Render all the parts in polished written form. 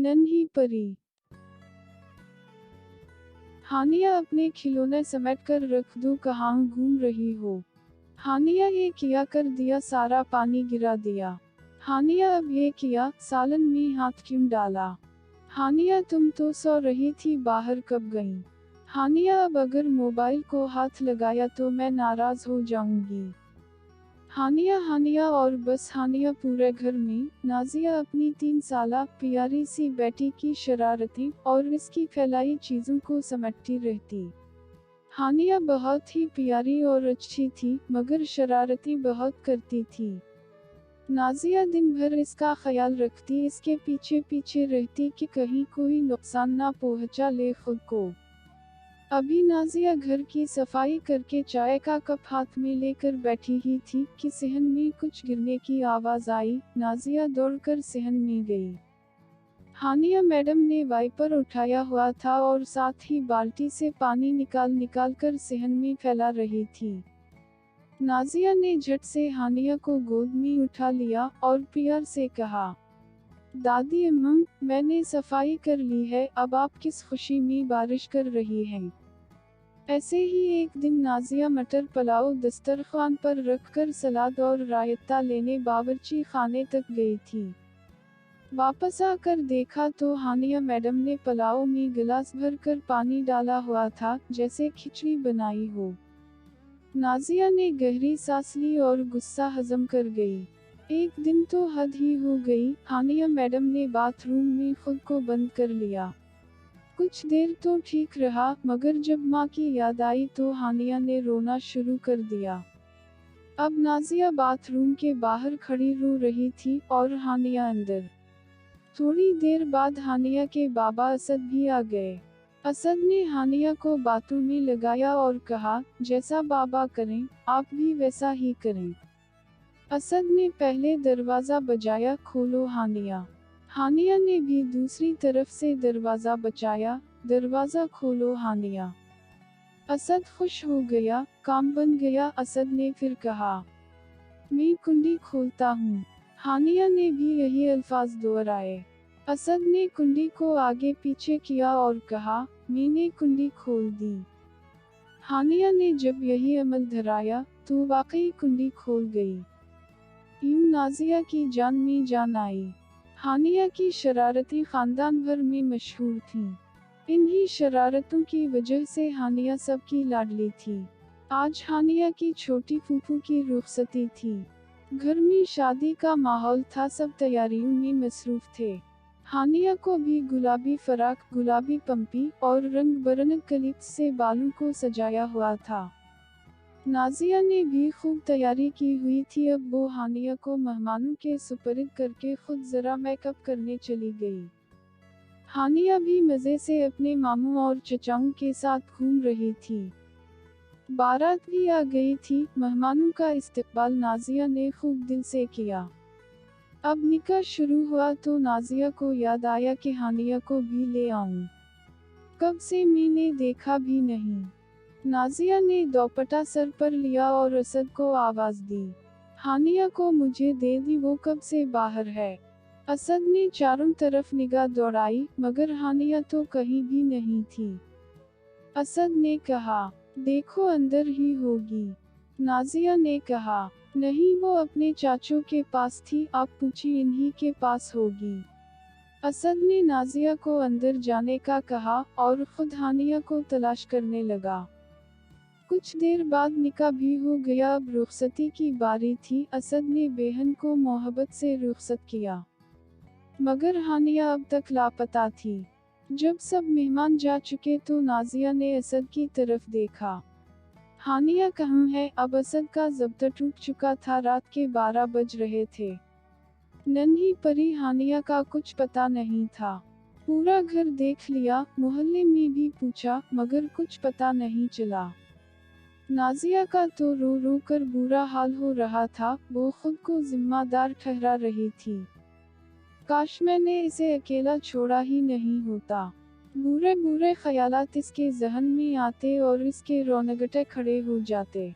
नन्ही परी। हानिया अपने खिलौने समेट कर रख दो, कहाँ घूम रही हो। हानिया ये किया कर दिया, सारा पानी गिरा दिया। हानिया अब ये किया, सालन में हाथ क्यों डाला। हानिया तुम तो सो रही थी, बाहर कब गई। हानिया अब अगर मोबाइल को हाथ लगाया तो मैं नाराज हो जाऊंगी। हानिया हानिया और बस हानिया पूरे घर में। नाजिया अपनी 3 साला प्यारी सी बेटी की शरारतें और इसकी फैलाई चीजों को समेटती रहती। हानिया बहुत ही प्यारी और अच्छी थी, मगर शरारतें बहुत करती थी। नाजिया दिन भर इसका ख्याल रखती, इसके पीछे पीछे रहती कि कहीं कोई नुकसान ना पहुंचा ले खुद को। अभी नाजिया घर की सफाई करके चाय का कप हाथ में लेकर बैठी ही थी कि सहन में कुछ गिरने की आवाज आई। नाजिया दौड़कर सहन में गई। हानिया मैडम ने वाइपर उठाया हुआ था और साथ ही बाल्टी से पानी निकाल कर सहन में फैला रही थी। नाजिया ने झट से हानिया को गोद में उठा लिया और प्यार से कहा, दादी अम्मा, मैंने सफाई कर ली है, अब आप किस खुशी में बारिश कर रही हैं। ऐसे ही एक दिन नाजिया मटर पुलाव दस्तरखान पर रखकर सलाद और रायता लेने बावर्ची खाने तक गई थी। वापस आकर देखा तो हानिया मैडम ने पुलाव में गिलास भर कर पानी डाला हुआ था, जैसे खिचड़ी बनाई हो। नाजिया ने गहरी सांस ली और गुस्सा हजम कर गई। एक दिन तो हद ही हो गई। हानिया मैडम ने बाथरूम में खुद को बंद कर लिया। कुछ देर तो ठीक रहा, मगर जब माँ की याद आई तो हानिया ने रोना शुरू कर दिया। अब नाजिया बाथरूम के बाहर खड़ी रो रही थी और हानिया अंदर। थोड़ी देर बाद हानिया के बाबा असद भी आ गए। असद ने हानिया को बातों में लगाया और कहा, जैसा बाबा करें, आप भी वैसा ही करें। असद ने पहले दरवाजा बजाया, खोलो हानिया। हानिया ने भी दूसरी तरफ से दरवाजा बजाया, दरवाजा खोलो हानिया। असद खुश हो गया, काम बन गया। असद ने फिर कहा, मैं कुंडी खोलता हूँ। हानिया ने भी यही अल्फाज दोहराए। असद ने कुंडी को आगे पीछे किया और कहा, मैंने कुंडी खोल दी। हानिया ने जब यही अमल धराया तो वाकई कुंडी खोल गई। यूं नाजिया की जान में जान आई। हानिया की शरारतें खानदान भर में मशहूर थीं। इन्हीं शरारतों की वजह से हानिया सबकी लाडली थी। आज हानिया की छोटी फूफू की रुखसती थी। घर में शादी का माहौल था, सब तैयारियों में मसरूफ थे। हानिया को भी गुलाबी फराक, गुलाबी पंपी और रंग बरंग क्लिप्स से बालों को सजाया हुआ था। नाजिया ने भी खूब तैयारी की हुई थी। अब वो हानिया को मेहमानों के सुपुर्द करके खुद जरा मेकअप करने चली गई। हानिया भी मजे से अपने मामू और चचाओं के साथ घूम रही थी। बारात भी आ गई थी। मेहमानों का इस्तकबाल नाजिया ने खूब दिल से किया। अब निकाह शुरू हुआ तो नाजिया को याद आया कि हानिया को भी ले आऊं। कब से मैंने देखा भी नहीं। नाजिया ने दोपट्टा सर पर लिया और असद को आवाज दी, हानिया को मुझे दे दी, वो कब से बाहर है। असद ने चारों तरफ निगाह दौड़ाई, मगर हानिया तो कहीं भी नहीं थी। असद ने कहा, देखो अंदर ही होगी। नाजिया ने कहा, नहीं, वो अपने चाचू के पास थी, आप पूछिए, इन्हीं के पास होगी। असद ने नाजिया को अंदर जाने का कहा और खुद हानिया को तलाश करने लगा। कुछ देर बाद निकाह भी हो गया। अब रुखसती की बारी थी। असद ने बहन को मोहब्बत से रुखसत किया, मगर हानिया अब तक लापता थी। जब सब मेहमान जा चुके तो नाजिया ने असद की तरफ देखा। हानिया कहाँ है। अब असद का ज़ब्त टूट चुका था। रात के 12 बज रहे थे। नन्ही परी हानिया का कुछ पता नहीं था। पूरा घर देख लिया, मोहल्ले में भी पूछा, मगर कुछ पता नहीं चला। नाजिया का तो रो रो कर बुरा हाल हो रहा था। वो खुद को जिम्मेदार ठहरा रही थी। काश मैंने इसे अकेला छोड़ा ही नहीं होता। बुरे बुरे ख्यालात इसके जहन में आते और इसके रोंगटे खड़े हो जाते।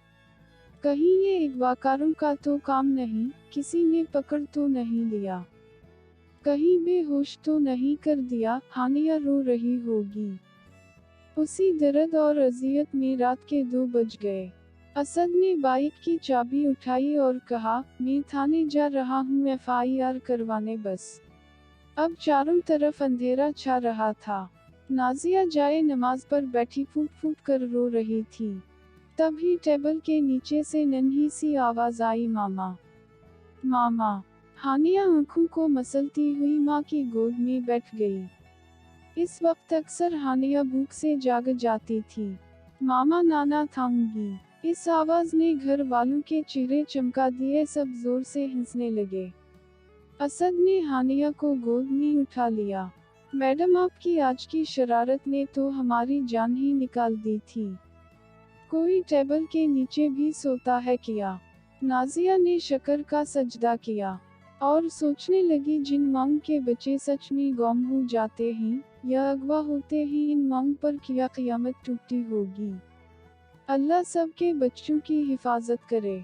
कहीं ये अगवाकारों का तो काम नहीं, किसी ने पकड़ तो नहीं लिया। कहीं बेहोश तो नहीं कर दिया, हानिया रो रही होगी। उसी दर्द और अजियत में रात के 2 बज गए। असद ने बाइक की चाबी उठाई और कहा, मैं थाने जा रहा हूँ FIR करवाने बस। अब चारों तरफ अंधेरा छा रहा था। नाजिया जाए नमाज पर बैठी फूट फूट कर रो रही थी। तभी टेबल के नीचे से नन्ही सी आवाज आई, मामा, मामा। हानिया आंखों को मसलती हुई माँ की गोद में बैठ गई। इस वक्त अक्सर हानिया भूख से जाग जाती थी। मामा, नाना थाऊंगी। इस आवाज ने घर वालों के चेहरे चमका दिए, सब जोर से हंसने लगे। असद ने हानिया को गोद में उठा लिया। मैडम, आपकी आज की शरारत ने तो हमारी जान ही निकाल दी थी। कोई टेबल के नीचे भी सोता है क्या? नाजिया ने शक्र का सजदा किया और सोचने लगी, जिन मांग के बच्चे सच में गुम हो जाते हैं या अगवा होते हैं, इन मांग पर क्या क़यामत टूटी होगी। अल्लाह सब के बच्चों की हिफाजत करे।